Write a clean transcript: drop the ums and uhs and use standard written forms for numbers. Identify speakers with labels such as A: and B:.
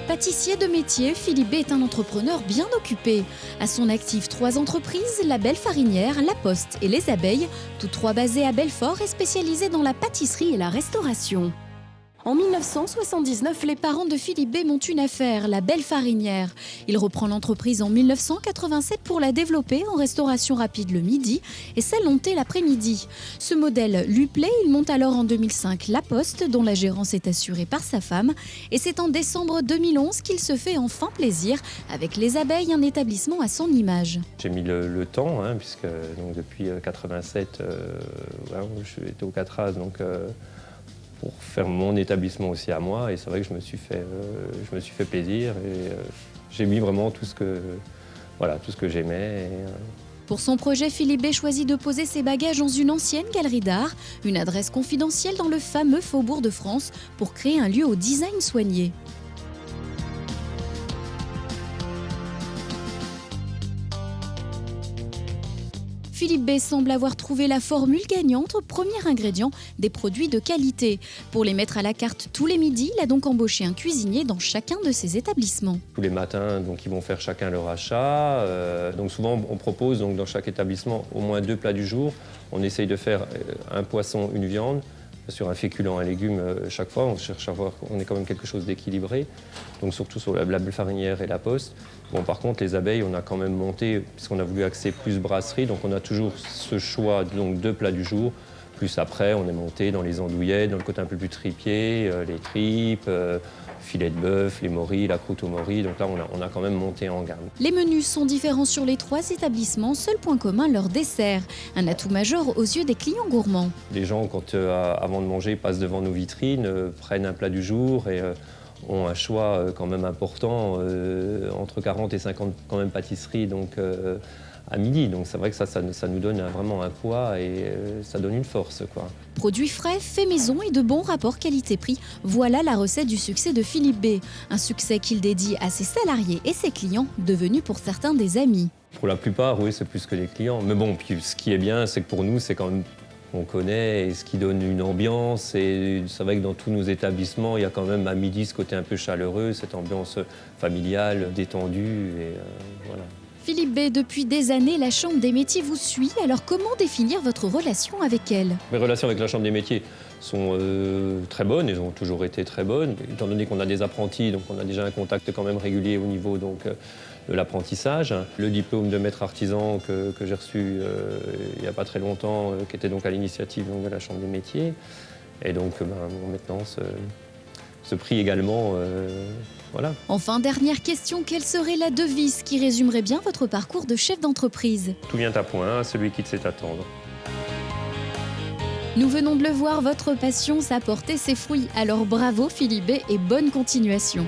A: Pâtissier de métier, Philippe B est un entrepreneur bien occupé. À son actif, 3 entreprises, la Belle Farinière, La Poste et Les Abeilles, toutes 3 basées à Belfort et spécialisées dans la pâtisserie et la restauration. En 1979, les parents de Philippe B montent une affaire, la Belle Farinière. Il reprend l'entreprise en 1987 pour la développer en restauration rapide le midi et salon thé l'après-midi. Ce modèle lui plaît, il monte alors en 2005 La Poste, dont la gérance est assurée par sa femme. Et c'est en décembre 2011 qu'il se fait enfin plaisir avec Les Abeilles, un établissement à son image.
B: J'ai mis le temps, puisque donc, depuis 87, je suis au 4 As, donc pour faire mon établissement aussi à moi. Et c'est vrai que je me suis fait plaisir et j'ai mis vraiment tout ce que j'aimais.
A: Pour son projet, Philippe B choisit de poser ses bagages dans une ancienne galerie d'art, une adresse confidentielle dans le fameux Faubourg de France, pour créer un lieu au design soigné. Philippe B semble avoir trouvé la formule gagnante, premier ingrédient, des produits de qualité. Pour les mettre à la carte tous les midis, il a donc embauché un cuisinier dans chacun de ses établissements.
B: Tous les matins, donc, ils vont faire chacun leur achat. Donc souvent, on propose donc, dans chaque établissement au moins 2 plats du jour. On essaye de faire un poisson, une viande, sur un féculent, un légume chaque fois. On cherche à voir qu'on est quand même quelque chose d'équilibré. Donc surtout sur la Belle Farinière et La Poste. Bon, par contre, Les Abeilles, on a quand même monté, puisqu'on a voulu axer plus brasserie, donc on a toujours ce choix, donc 2 plats du jour. Plus après, on est monté dans les andouillettes, dans le côté un peu plus tripier, les tripes, filet de bœuf, les morilles, la croûte aux morilles. Donc là, on a quand même monté en gamme.
A: Les menus sont différents sur les 3 établissements, seul point commun, leur dessert. Un atout majeur aux yeux des clients gourmands.
B: Les gens, avant de manger, passent devant nos vitrines, prennent un plat du jour et ont un choix quand même important, entre 40 et 50 quand même pâtisseries donc, à midi. Donc c'est vrai que ça nous donne vraiment un poids et ça donne une force, quoi.
A: Produits frais, faits maison et de bons rapports qualité-prix, voilà la recette du succès de Philippe B. Un succès qu'il dédie à ses salariés et ses clients, devenus pour certains des amis.
B: Pour la plupart, oui, c'est plus que des clients. Mais bon, puis, ce qui est bien, c'est que pour nous, c'est quand même on connaît et ce qui donne une ambiance. Et c'est vrai que dans tous nos établissements, il y a quand même à midi ce côté un peu chaleureux, cette ambiance familiale, détendue. Et voilà.
A: Philippe B, depuis des années, la Chambre des métiers vous suit. Alors comment définir votre relation avec elle?
B: Mes relations avec la Chambre des métiers sont très bonnes, elles ont toujours été très bonnes. Étant donné qu'on a des apprentis, donc on a déjà un contact quand même régulier au niveau donc, de l'apprentissage. Le diplôme de maître artisan que j'ai reçu il n'y a pas très longtemps, qui était donc à l'initiative de la Chambre des métiers. Et donc maintenant, ce prix également, voilà.
A: Enfin, dernière question, quelle serait la devise qui résumerait bien votre parcours de chef d'entreprise?
B: Tout vient à point, celui qui sait attendre.
A: Nous venons de le voir, votre passion, ça portait ses fruits. Alors bravo Philippe B et bonne continuation.